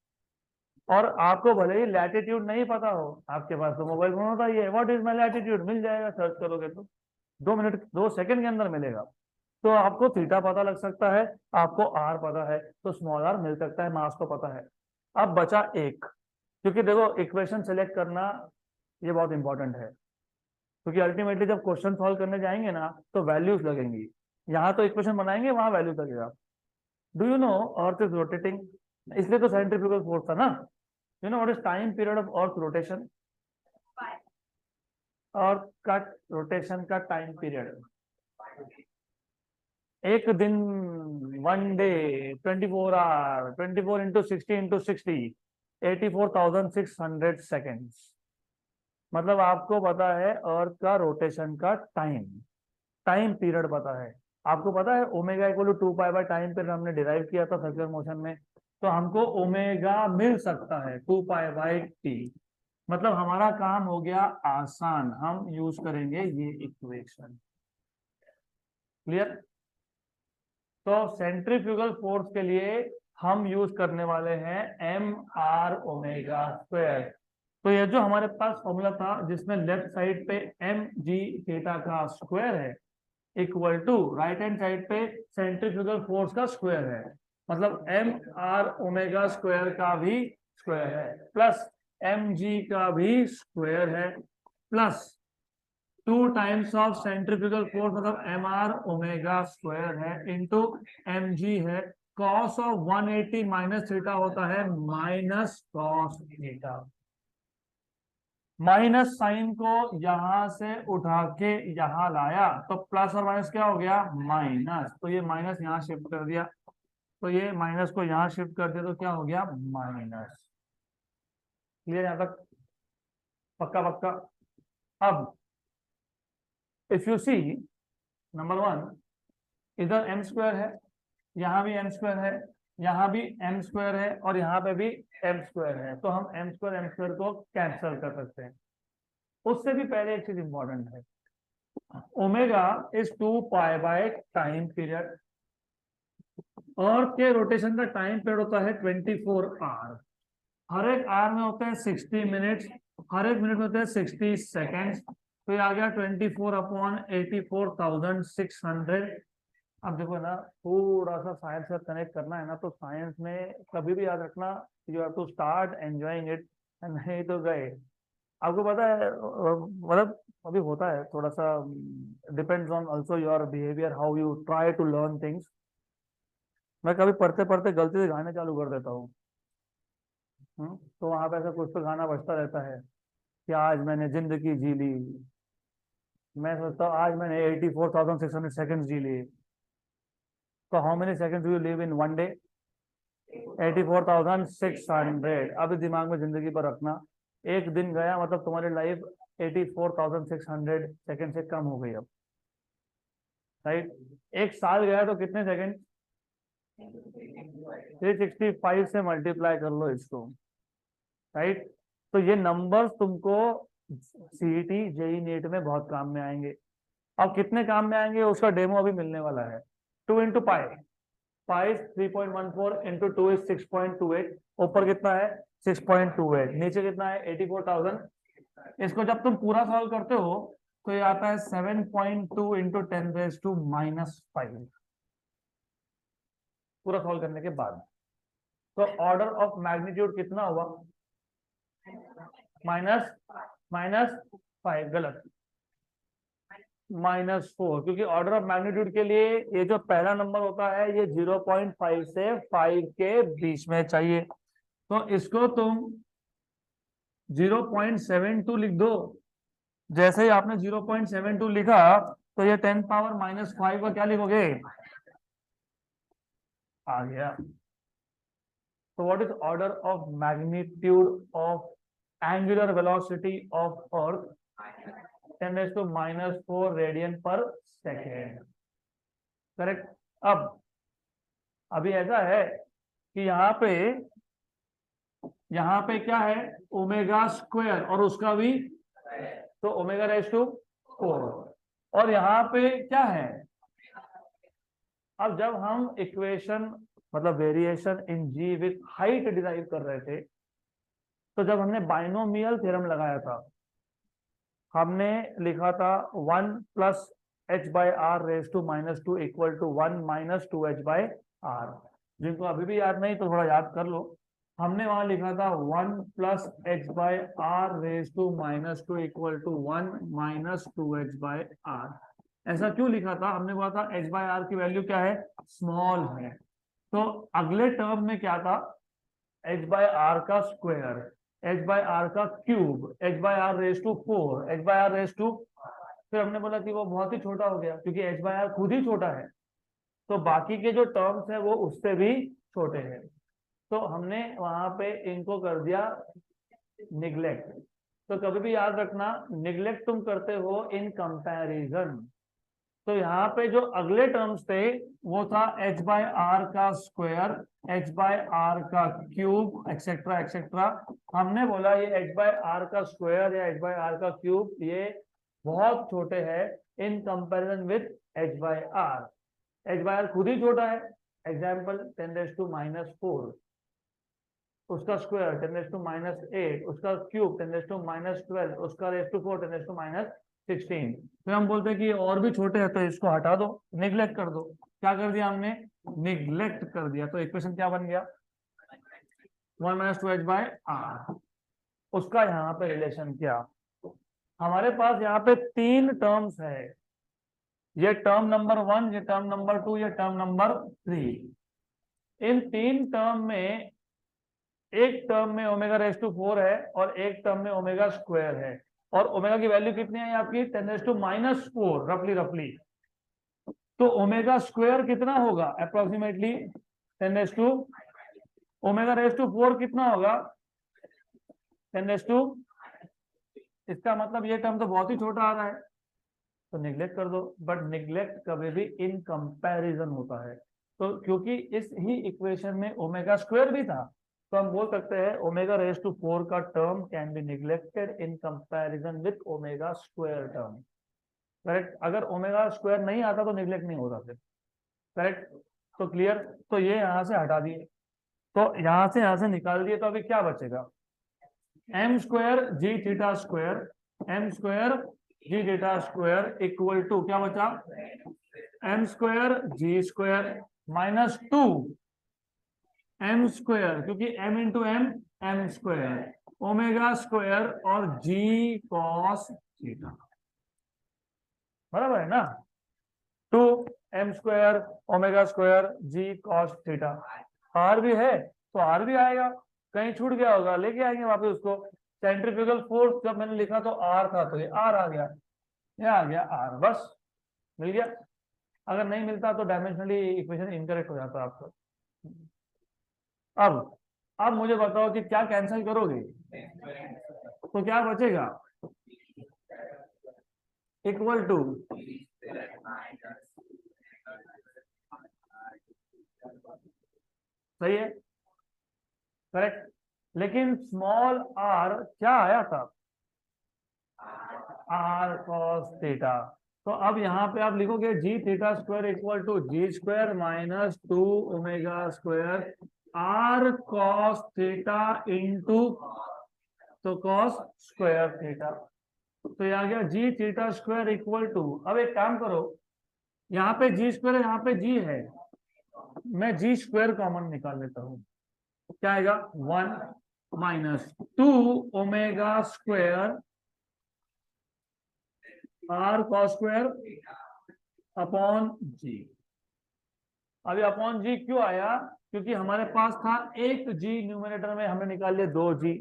और आपको भले ही लैटिट्यूड नहीं पता हो, आपके पास तो मोबाइल फोन होता ही है, व्हाट इज माई लैटिट्यूड मिल जाएगा, सर्च करोगे तो 2 मिनट 2 सेकंड के अंदर मिलेगा। तो आपको थीटा पता लग सकता है, आपको आर पता है, तो स्मॉल आर मिल सकता है, मास को पता है। अब बचा एक, क्योंकि देखो इक्वेशन सेलेक्ट करना ये बहुत इंपॉर्टेंट है, क्योंकि अल्टीमेटली जब क्वेश्चन सॉल्व करने जाएंगे ना तो वैल्यूज लगेंगी। यहाँ तो इक्वेशन बनाएंगे, वहां वैल्यूज लगेगा। Do you know earth is rotating, इसलिए तो सेंट्रीफ्यूगल फोर्स था ना। You know what is time period of earth rotation, earth का रोटेशन का टाइम पीरियड, एक दिन, 1 day, 24 hour, 24 into 60 into 60, 84,600 seconds. मतलब आपको पता है अर्थ का रोटेशन का टाइम, टाइम पीरियड पता है। आपको पता है omega equal to 2 pi time period हमने डिराइव किया था सर्कुलर मोशन में, तो हमको ओमेगा मिल सकता है 2 पाई/t। मतलब हमारा काम हो गया आसान, हम यूज करेंगे ये इक्वेशन। क्लियर। तो सेंट्रीफ्यूगल फोर्स के लिए हम यूज करने वाले हैं एम आर ओमेगा स्क्वायर। तो ये जो हमारे पास फॉर्मूला था जिसमें लेफ्ट साइड पे एम जी थीटा का स्क्वायर है equal to right hand side पे सेंट्रीफ्यूगल फोर्स का स्क्वायर है, मतलब एम आर ओमेगा स्क्वायर का भी स्क्वायर है, प्लस एम जी का भी स्क्वायर है, plus 2 times of centrifugal force मतलब एम आर ओमेगा स्क्वायर है इंटू एम जी है, कॉस ऑफ 180 माइनस थीटा होता है minus cos theta. Minus sign को यहां से उठा के यहां लाया तो प्लस और माइनस क्या हो गया, माइनस, तो ये माइनस यहां शिफ्ट कर दिया, तो ये माइनस को यहां शिफ्ट कर दिया तो क्या हो गया, माइनस। क्लियर यहां तक, पक्का पक्का। अब इफ यू सी, नंबर 1, इधर एम स्क्वायर है, यहाँ भी एम स्क्वायर है, यहाँ भी एम स्क्वायर है, और यहाँ पे भी एम स्क्वायर है, तो हम एम स्क्वायर को कैंसिल कर सकते हैं। उससे भी पहले एक चीज इंपॉर्टेंट है, omega is 2 pi by time period. Earth के रोटेशन का टाइम पीरियड होता है 24 आवर। हर एक आवर में होते हैं 60 मिनट्स, हर एक मिनट में होते हैं 60 सेकेंड्स। तो ये आ गया 24/84,600। अब देखो ना, थोड़ा सा साइंस से कनेक्ट करना है ना, तो साइंस में कभी भी याद रखना, you have to start enjoying it, नहीं तो गए। आपको पता है मतलब अभी होता है थोड़ा सा, depends on also your behaviour, how you try to learn things. मैं कभी पढ़ते पढ़ते गलती से गाने चालू कर देता हूँ। तो वहां पे ऐसा कुछ तो गाना बजता रहता है कि आज मैंने जिंदगी जी ली। मैं सोचता हूँ आज मैंने 84,600 सेकंड जी ली। तो how many seconds do you live in one day? 84,600। अभी दिमाग में जिंदगी पर रखना, एक दिन गया मतलब तुम्हारी लाइफ 84,600 सेकंड से कम हो गई अब, राइट। एक साल गया तो कितने सेकंड? 365 से मल्टीप्लाई कर लो इसको, राइट। तो ये नंबर्स तुमको सीईटी जेई नीट में बहुत काम में आएंगे। अब कितने काम में आएंगे उसका डेमो अभी मिलने वाला है। 2 into pi, pi 3.14 into 2 is 6.28। ऊपर कितना है? 6.28। नीचे कितना है? 84,000। इसको जब तुम पूरा सॉल्व करते हो तो ये आता है 7.2 इंटू 10⁻⁻5 पूरा सॉल्व करने के बाद। तो ऑर्डर ऑफ मैग्नीट्यूड कितना हुआ? माइनस माइनस 5, गलत, -4, क्योंकि ऑर्डर ऑफ मैग्नीट्यूड के लिए ये जो पहला नंबर होता है ये 0.5 से 5 के बीच में चाहिए। तो इसको तुम 0.72 लिख दो। जैसे ही आपने 0.72 लिखा तो ये 10⁻⁻5 का क्या लिखोगे? आ गया। तो what is order of magnitude of angular velocity of earth? 10⁻⁻4 radian पर सेकेंड, करेक्ट। अब अभी ऐसा है कि यहाँ पे क्या है? ओमेगा स्क्वायर और उसका भी, तो ओमेगा रेज टू 4। और यहाँ पे क्या है? अब जब हम इक्वेशन मतलब variation in g with height derive कर रहे थे, तो जब हमने बाइनोमियल थ्योरम लगाया था, हमने लिखा था 1 plus h by r raise to -2 equal to 1 -2h by r. जिनको अभी भी याद नहीं तो थोड़ा याद कर लो। हमने वहां लिखा था 1 plus h by r raise to -2 equal to 1 -2h by r. ऐसा क्यों लिखा था? हमने बोला था एच बाई आर की वैल्यू क्या है? स्मॉल है। तो अगले टर्म में क्या था? एच बाय आर का स्क्वायर, एच बाय आर का cube, h by r raise to 4, h by r raise to. फिर हमने बोला कि वो बहुत ही छोटा हो गया क्योंकि एच बाय आर खुद ही छोटा है, तो बाकी के जो टर्म्स है वो उससे भी छोटे हैं। तो हमने वहां पे इनको कर दिया निग्लेक्ट। तो कभी भी याद रखना, निग्लेक्ट तुम करते हो इन कंपैरिजन। तो यहाँ पे जो अगले टर्म्स थे वो था एच बाय आर का स्क्वायर, एच बाय आर का क्यूब, एक्सेट्रा एक्सेट्रा। हमने बोला ये एच बाय आर का स्क्वायर या एच बाय आर का क्यूब ये बहुत छोटे हैं in comparison with h by r. H by r खुद ही छोटा है। एग्जाम्पल 10⁻⁻4, उसका स्क्वायर 10⁻⁸, उसका क्यूब 10⁻12, उसका रेज टू 4 10⁻16। फिर हम बोलते हैं कि और भी छोटे हैं तो इसको हटा दो, निग्लेक्ट कर दो। क्या कर दिया हमने? निग्लेक्ट कर दिया। तो इक्वेशन क्या बन गया? 1 - 2h बाय आर। उसका यहाँ पे रिलेशन क्या? हमारे पास यहाँ पे 3 टर्म्स है, ये टर्म नंबर 1, ये टर्म नंबर 2, ये टर्म नंबर 3। इन 3 टर्म में एक टर्म में ओमेगा रेज टू 4 है और एक टर्म में ओमेगा स्क्वायर है। और ओमेगा की वैल्यू कितनी है आपकी? 10⁻⁻4 रफली रफली। तो ओमेगा स्क्वायर कितना होगा approximately? 10 to omega raise to 4 कितना होगा? 10 टू, इसका मतलब ये टर्म तो बहुत ही छोटा आ रहा है, तो निग्लेक्ट कर दो। बट निग्लेक्ट कभी भी इन कंपैरिजन होता है। तो क्योंकि इस ही इक्वेशन में ओमेगा स्क्वायर भी था, तो हम बोल सकते हैं ओमेगा रेज टू 4 का term can be neglected in comparison with omega square term. Correct. अगर ओमेगा स्क्वायर नहीं आता तो निग्लेक्ट नहीं होता फिर, करेक्ट। तो क्लियर, तो ये यहाँ से हटा दिए, तो यहाँ से निकाल दिए, तो अभी क्या बचेगा, m square g theta square, m square g theta square equal to क्या बचा, एम स्क्वायर जी स्क्वायर माइनस 2 एम स्क्वायर, क्योंकि m into m m square omega square और जी कॉस थीटा, बराबर है ना, 2 m square omega square g cos theta. R भी है तो आर भी आएगा, कहीं छूट गया होगा लेके आएंगे वापस उसको। सेंट्रीफ्यूगल फोर्स जब मैंने लिखा तो आर था, तो ये आर आ गया, ये आ गया आर, बस मिल गया। अगर नहीं मिलता तो डायमेंशनली इक्वेशन इनकरेक्ट हो जाता आपको। अब मुझे बताओ कि क्या कैंसिल करोगे, तो क्या बचेगा, इक्वल टू सही है, करेक्ट। लेकिन स्मॉल आर क्या आया था, आर कॉस थीटा। तो अब यहाँ पे आप लिखोगे G theta square equal to G square minus 2 omega square are cos theta into, तो कॉस स्क्वायर थीटा। तो ये आ गया G theta square equal to, अब एक काम करो, यहाँ पे जी स्क्वायर यहाँ पे जी है, मैं जी स्क्वायर कॉमन निकाल लेता हूँ, क्या आएगा 1 minus 2 omega square are cos square upon G. अभी अपॉन जी क्यों आया, क्योंकि हमारे पास था एक जी न्यूमरेटर में, हमने निकाल लिया 2 जी,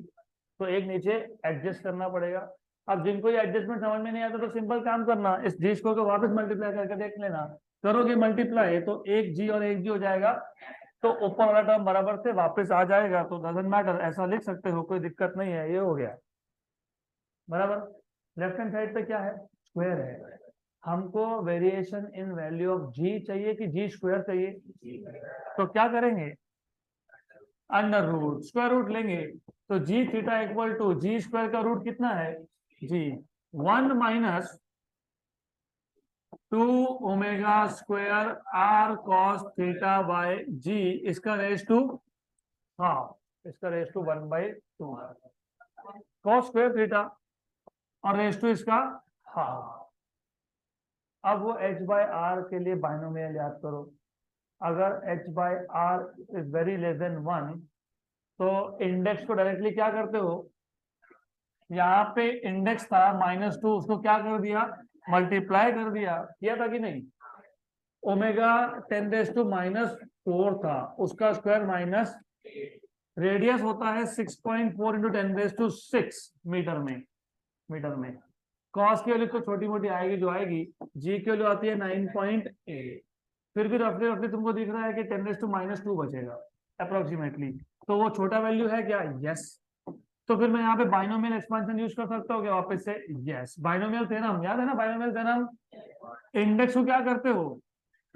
तो एक नीचे एडजस्ट करना पड़ेगा। अब जिनको ये एडजस्टमेंट समझ में नहीं आता तो सिंपल काम करना, इस जी स्क्वायर को वापस मल्टीप्लाई करके देख लेना, करोगे मल्टीप्लाई तो एक जी और एक जी हो जाएगा, तो ऊपर वाला टर्म बराबर से वापस आ जाएगा, तो डजंट मैटर, ऐसा लिख सकते हो, कोई दिक्कत नहीं है, ये हो गया बराबर। लेफ्ट हैंड साइड पे क्या है, स्क्वायर है। हमको वेरिएशन इन वैल्यू ऑफ जी चाहिए कि जी स्क्वायर चाहिए, तो क्या करेंगे, अंडर रूट स्क्वायर रूट लेंगे, तो G theta equal to G square का रूट कितना है G, 1 minus 2 omega square are cos theta by G, इसका रेस टू हाफ, इसका raise to 1/2 cos square theta, और रेस टू इसका हाफ। अब वो h बाय आर के लिए बाइनोमियल याद करो, अगर h by r is very less than 1, तो इंडेक्स को डायरेक्टली क्या करते हो, यहाँ पे इंडेक्स था -2, उसको क्या कर दिया, मल्टीप्लाई कर दिया, किया था कि नहीं, ओमेगा 10⁻⁴ था, उसका स्क्वायर माइनस, रेडियस होता है 6.4 इंटू 10⁶ मीटर में, कॉस की वैल्यू तो छोटी मोटी आएगी जो आएगी, जी की वैल्यू आती है 9.8, फिर भी रफली रफली तुमको दिख रहा है कि 10⁻² बचेगा अप्रोक्सीमेटली, तो वो छोटा वैल्यू है क्या, यस। तो फिर मैं यहाँ पे बाइनोमियल एक्सपेंशन यूज कर सकता हूँ क्या वापस से, यस। बाइनोमियल थ्योरम याद है ना, बाइनोमियल थ्योरम, इंडेक्स को क्या करते हो,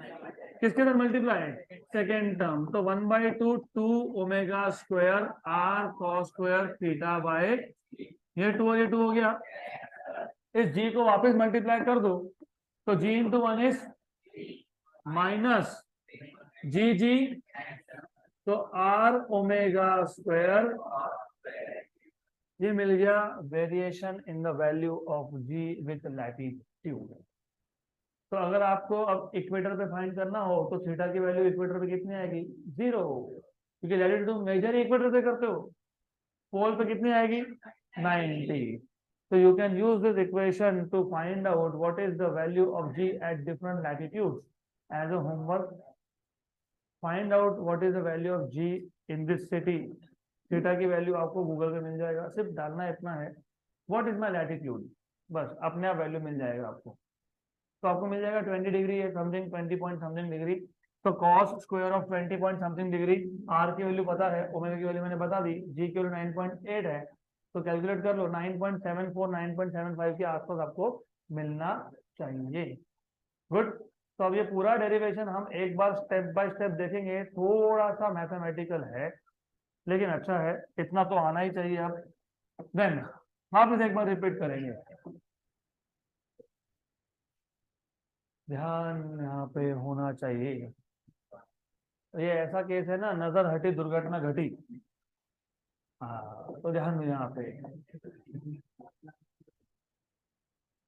किसके साथ मल्टीप्लाई, सेकेंड टर्म, तो 1/2 2 omega square are cos square theta by, ये 2 और ये 2 हो गया, इस जी को वापस मल्टीप्लाई कर दो, तो g into 1 is minus g g, तो आर ओमेगा स्क्वायर, ये मिल गया variation in the value of ji with latitude. तो अगर आपको अब इक्वेटर पे फाइंड करना हो तो थीटा की वैल्यू इक्वेटर पे कितनी आएगी, 0, क्योंकि लैटिट्यूड मेजर इक्वेटर पे करते हो, पोल पे कितनी आएगी 90। So you can use this equation to find out what is the value of g at different latitudes. As a homework, find out what is the value of g in this city. Theta की value आपको Google पे मिल जाएगा, सिर्फ डालना इतना है, what is my latitude, बस अपने आप वैल्यू मिल जाएगा आपको। तो आपको मिल जाएगा 20 डिग्री है समथिंग, 20 पॉइंट समथिंग डिग्री, तो cos square of 20 point something degree, r की वैल्यू पता है, ओमेगा की वैल्यू मैंने बता दी, जी की वैल्यू 9.8 है, तो कैलकुलेट कर लो 9.74 9.75 के आसपास आपको मिलना चाहिए। गुड। तो अब ये पूरा डेरिवेशन हम एक बार स्टेप बाय स्टेप देखेंगे, थोड़ा सा मैथमेटिकल है लेकिन अच्छा है, इतना तो आना ही चाहिए। अब देन वापस एक बार रिपीट करेंगे, ध्यान यहाँ पे होना चाहिए। ये ऐसा केस है ना, नजर हटी दुर्घटना घटी। हाँ, तो ध्यान में यहाँ पे,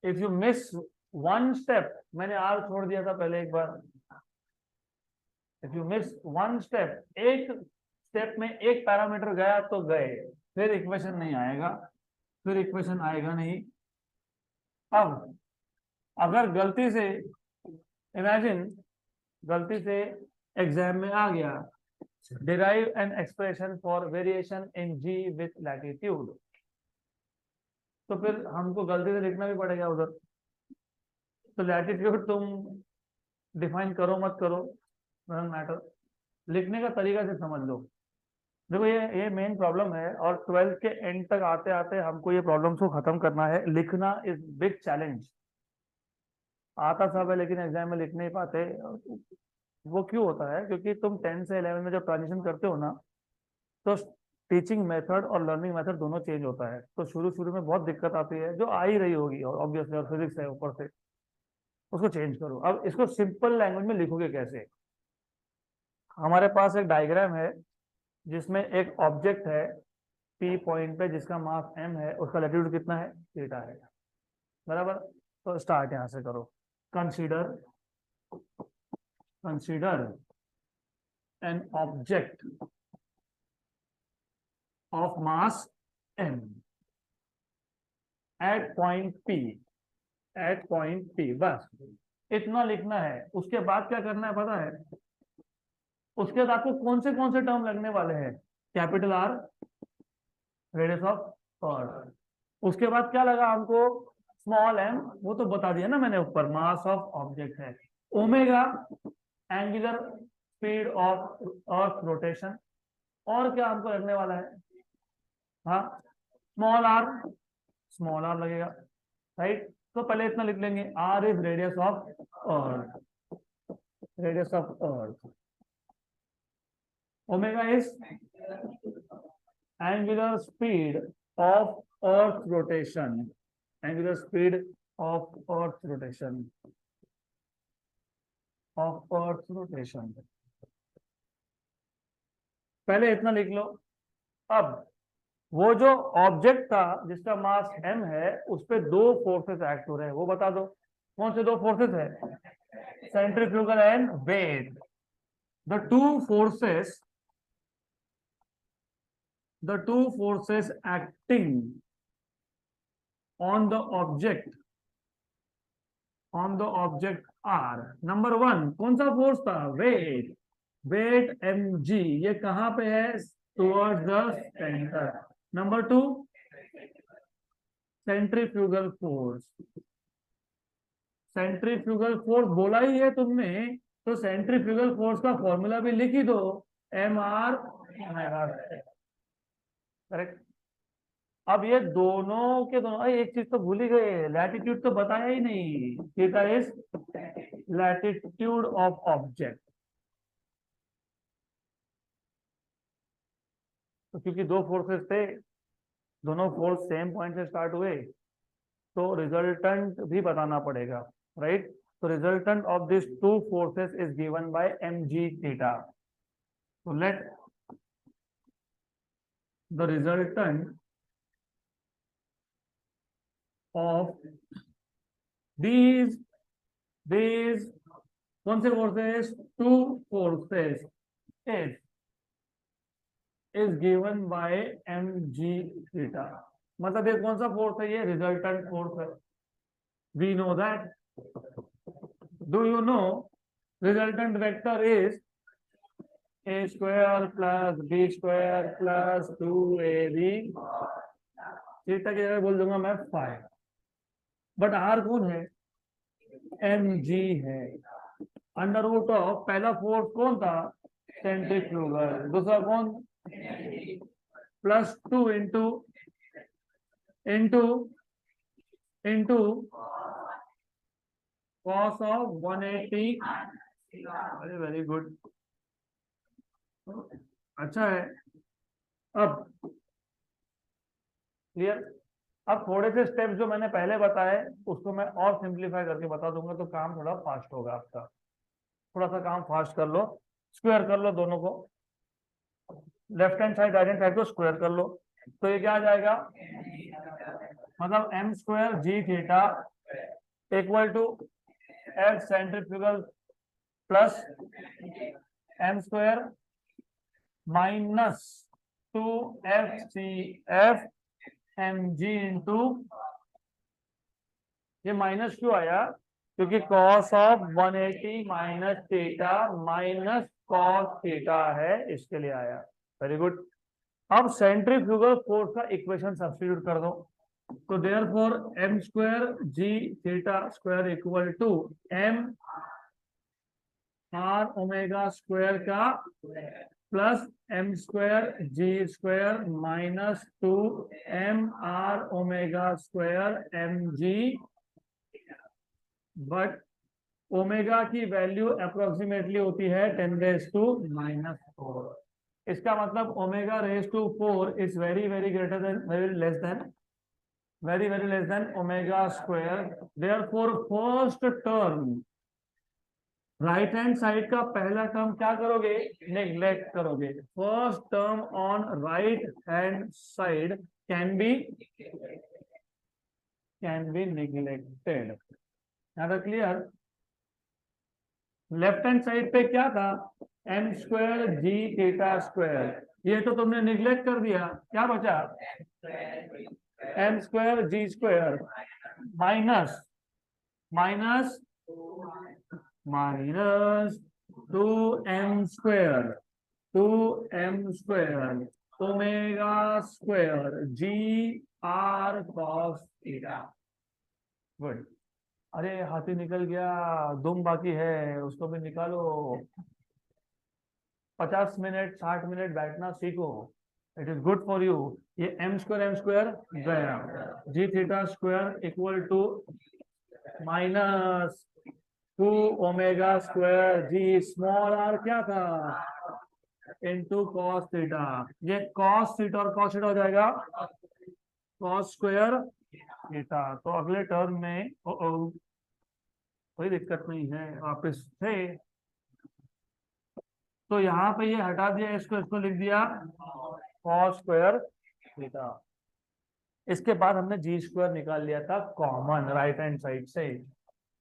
if you miss one step, मैंने आर छोड़ दिया था पहले एक बार, if you miss one step, एक स्टेप में एक पैरामीटर गया तो गए, फिर इक्वेशन नहीं आएगा, फिर इक्वेशन आएगा नहीं। अब अगर गलती से, इमेजिन गलती से एग्जाम में आ गया, derive an expression for variation in g with latitude, तो फिर हमको गलती से लिखना भी पड़ेगा उधर। तो लैटिट्यूड तुम डिफाइन करो मत करो, डजंट मैटर, लिखने का तरीका से समझ लो। देखो ये मेन प्रॉब्लम है, और 12th के एंड तक आते आते हमको ये प्रॉब्लम्स को खत्म करना है। लिखना इज बिग चैलेंज। आता सब है लेकिन एग्जाम में लिख नहीं पाते। वो क्यों होता है? क्योंकि तुम 10 से 11 में जब ट्रांजिशन करते हो ना, तो टीचिंग मेथड और लर्निंग मेथड दोनों चेंज होता है। तो शुरू शुरू में बहुत दिक्कत आती है, जो आ ही रही होगी और ऑब्वियसली, और फिजिक्स है ऊपर से, उसको चेंज करो। अब इसको सिंपल लैंग्वेज में लिखोगे कैसे? हमारे पास एक डायग्राम है जिसमें एक ऑब्जेक्ट है पी पॉइंट पे, जिसका मास एम है, उसका लैटिट्यूड कितना है? थीटा है, बराबर। तो स्टार्ट यहां से करो। Consider consider an object of mass m at point p, at point p, बस इतना लिखना है। उसके बाद क्या करना है पता है? उसके बाद आपको कौन से टर्म लगने वाले हैं? कैपिटल आर, रेडियस ऑफ अर्थ। उसके बाद क्या लगा हमको? स्मॉल एम, वो तो बता दिया ना मैंने ऊपर, मास ऑफ ऑब्जेक्ट है। Omega, angular speed of earth rotation. और क्या हमको लगने वाला है? हाँ, स्मॉल आर लगेगा, राइट। तो पहले इतना लिख लेंगे, r is radius of earth, radius of earth. Omega is angular speed of earth rotation, angular speed of earth rotation, of earth rotation। पहले इतना लिख लो। अब वो जो ऑब्जेक्ट था जिसका मास m है, उस पे दो फोर्सेस एक्ट हो रहे हैं, वो बता दो। कौन से दो फोर्सेस है? Centrifugal and weight. The two forces, the two forces acting on the object, on the object are, number one कौन सा फोर्स था? वेट, वेट mg, ये कहां पे है? Towards the centre. Number two, centrifugal force. Centrifugal force बोला ही है तुमने, तो सेंट्रीफ्यूगल फोर्स का फॉर्मूला भी लिख ही दो, एम आर ओमेगा। करेक्ट। अब ये दोनों के दोनों, अरे एक चीज तो भूल ही गए, लैटिट्यूड तो बताया ही नहीं। Theta is latitude of object. तो क्योंकि दो फोर्सेस थे, दोनों फोर्स सेम पॉइंट से स्टार्ट हुए, तो रिजल्टेंट भी बताना पड़ेगा, राइट। तो resultant of this two forces is given by M ji theta. तो let the resultant of these कौन से forces? Two forces is given by M ji theta. मतलब ये कौन सा फोर्स है? ये रिजल्टेंट फोर्स है। We know that. Do you know resultant vector is a square plus b square plus 2ab। थीटा की जगह बोल दूंगा मैं 5। बट आर कौन है? एम जी है। अंडर रूट ऑफ, पहला फोर्स कौन था? सेंट्रीफ्यूगल। दूसरा कौन? +2 into into into cos of 180। Very very good, अच्छा है। अब क्लियर? अब थोड़े से स्टेप्स जो मैंने पहले बताए उसको मैं और सिंप्लीफाई करके बता दूंगा, तो काम थोड़ा फास्ट होगा आपका। थोड़ा सा काम फास्ट कर लो, स्क्वायर कर लो दोनों को, left hand side right hand side को स्क्वायर कर लो, तो ये क्या आ जाएगा, मतलब m square g theta equal to f centrifugal plus m square minus 2 FCF mg into, ये माइनस क्यों आया, क्योंकि cos of 180 minus theta minus cos theta है, इसके लिए आया। Very good. अब सेंट्रीफ्यूगल फोर्स का इक्वेशन सब्स्टिट्यूट कर दो, तो therefore m square g theta square equal to m r omega square का plus m square ji square minus 2 mr omega square mg, but omega की वैल्यू अप्रोक्सीमेटली होती है 10⁻⁻⁴। इसका मतलब ओमेगा raise to 4 is very very greater than, very less than omega square. Therefore first term, right hand side का पहला term क्या करोगे, नेग्लेक्ट करोगे। First term on right hand side can be neglected. Clear. Left hand side पे क्या था, m square g theta square, ये तो तुमने निग्लेक्ट कर दिया, क्या बचा एम स्क्वायर जी square minus minus minus 2m square omega square g r cos theta. Good. अरे हाथी निकल गया, दुम बाकी है, उसको भी निकालो। 50 मिनट 60 मिनट बैठना सीखो, it is good for you. ये एम स्क्वायर गया, G theta square equal to minus 2 omega square G small R क्या था इनटू कॉस थीटा। ये कॉस थीटा और कॉस थीटा हो जाएगा कॉस स्क्वायर थीटा। तो अगले टर्म में कोई दिक्कत नहीं है, वापस थे, तो यहाँ पे ये हटा दिया, इसको लिख दिया कॉस स्क्वायर थीटा। इसके बाद हमने जी स्क्वायर निकाल लिया था कॉमन राइट हैंड साइड से,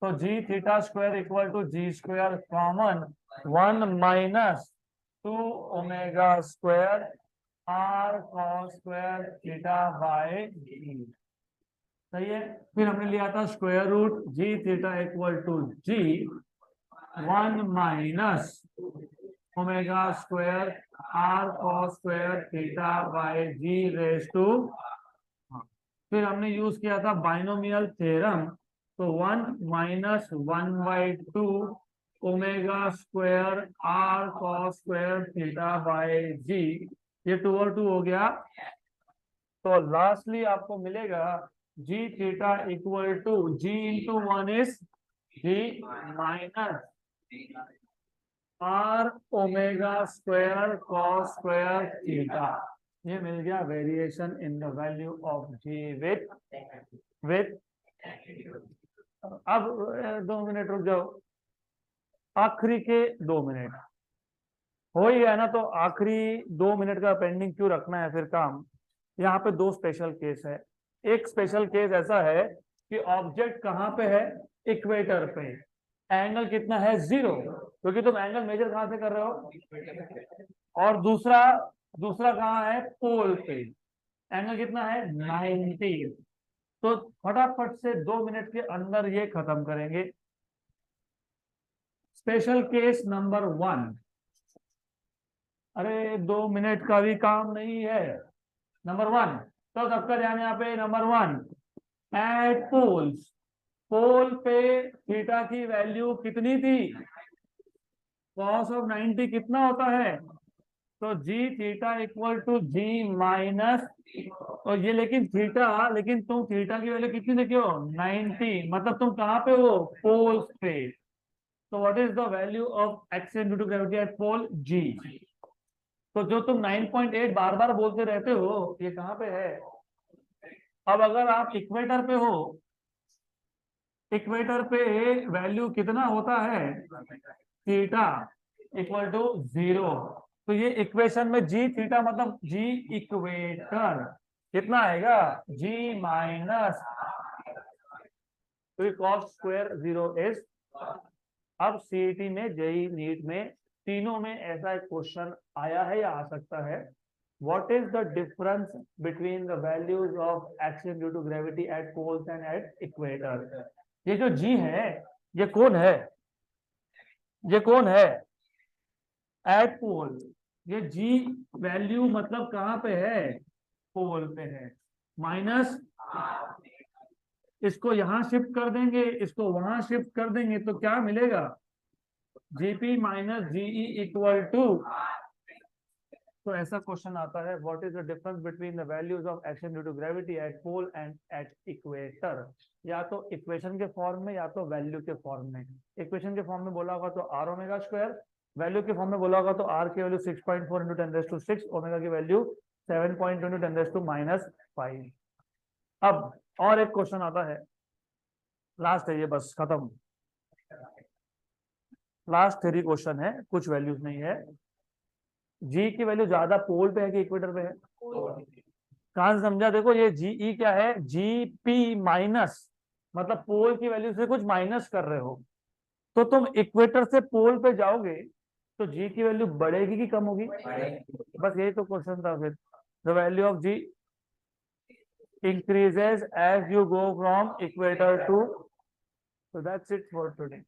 तो G theta square equal to G square common 1 minus 2 omega square are cos square theta by G. सही है। फिर हमने लिया था square root G theta equal to G 1 minus omega square are cos square theta by G raise to. फिर हमने use किया था बाइनोमियल थ्योरम, तो 1 minus 1/2 omega square are cos square theta by G, ये 2 और 2 हो गया। तो लास्टली आपको मिलेगा G theta equal to G into 1 is G minus R omega square cos square theta. ये मिल गया variation in the value of ji with. अब 2 मिनट रुक जाओ, आखिरी के 2 मिनट हो ही गया ना, तो आखिरी 2 मिनट का पेंडिंग क्यों रखना है फिर काम। यहाँ पे 2 स्पेशल केस है। एक स्पेशल केस ऐसा है कि ऑब्जेक्ट कहाँ पे है, इक्वेटर पे, एंगल कितना है 0, क्योंकि तुम एंगल मेजर कहाँ से कर रहे हो, और दूसरा कहाँ है, पोल पे, एंगल कितना है 90। तो फटाफट से 2 मिनट के अंदर ये खत्म करेंगे। स्पेशल केस नंबर 1, अरे 2 मिनट का भी काम नहीं है। नंबर 1, तो सबका ध्यान यहाँ पे, नंबर 1 एट पोल्स, पोल पे थीटा की वैल्यू कितनी थी, कॉस ऑफ 90 कितना होता है, तो G theta equal to G minus, और ये लेकिन तुम थीटा की वैल्यू कितनी देखे हो 90, मतलब तुम कहाँ पे हो, पोल पे। तो what is the value of action due to gravity at pole, G. तो जो तुम 9.8 बार बार बोलते रहते हो, ये कहाँ पे है, अब अगर आप इक्वेटर पे हो, इक्वेटर पे वैल्यू कितना होता है, थीटा इक्वल टू 0। तो ये इक्वेशन में जी थीटा मतलब जी इक्वेटर कितना आएगा, जी माइनस cos स्क्वायर 0 इज। अब सीईटी में, जेई नीट में, तीनों में ऐसा एक क्वेश्चन आया है या आ सकता है, what is the difference between the values of action due to gravity at poles and at equator. ये जो जी है, ये कौन है, ये कौन है, एट पोल। ये जी वैल्यू मतलब कहां पे है, पोल पे है। माइनस इसको यहां शिफ्ट कर देंगे, इसको वहां शिफ्ट कर देंगे, तो क्या मिलेगा, GP minus GE equal to. तो ऐसा क्वेश्चन आता है, what is the difference between the values of action due to gravity at pole and at equator. या तो इक्वेशन के फॉर्म में या तो वैल्यू के फॉर्म में। इक्वेशन के फॉर्म में बोला होगा तो आर ओमेगा स्क्वायर, वैल्यू के फॉर्म में बोला होगा तो आर की वैल्यू 6.4 इंटू 10⁻⁶, ओमेगा की वैल्यू 7.2 इंटू 10⁻⁵। अब और एक क्वेश्चन आता है, लास्ट है ये, बस खत्म, लास्ट थ्री क्वेश्चन है, कुछ वैल्यूज नहीं है। जी की वैल्यू ज्यादा पोल पे है कि इक्वेटर पे है, कहां से समझा, देखो ये जीई क्या है, जी पी माइनस, मतलब पोल की वैल्यू से कुछ माइनस कर रहे हो, तो तुम इक्वेटर से पोल पे जाओगे तो जी की वैल्यू बढ़ेगी कि कम होगी, बस यही तो क्वेश्चन था फिर। The value of g increases as you go from equator to, so that's it for today.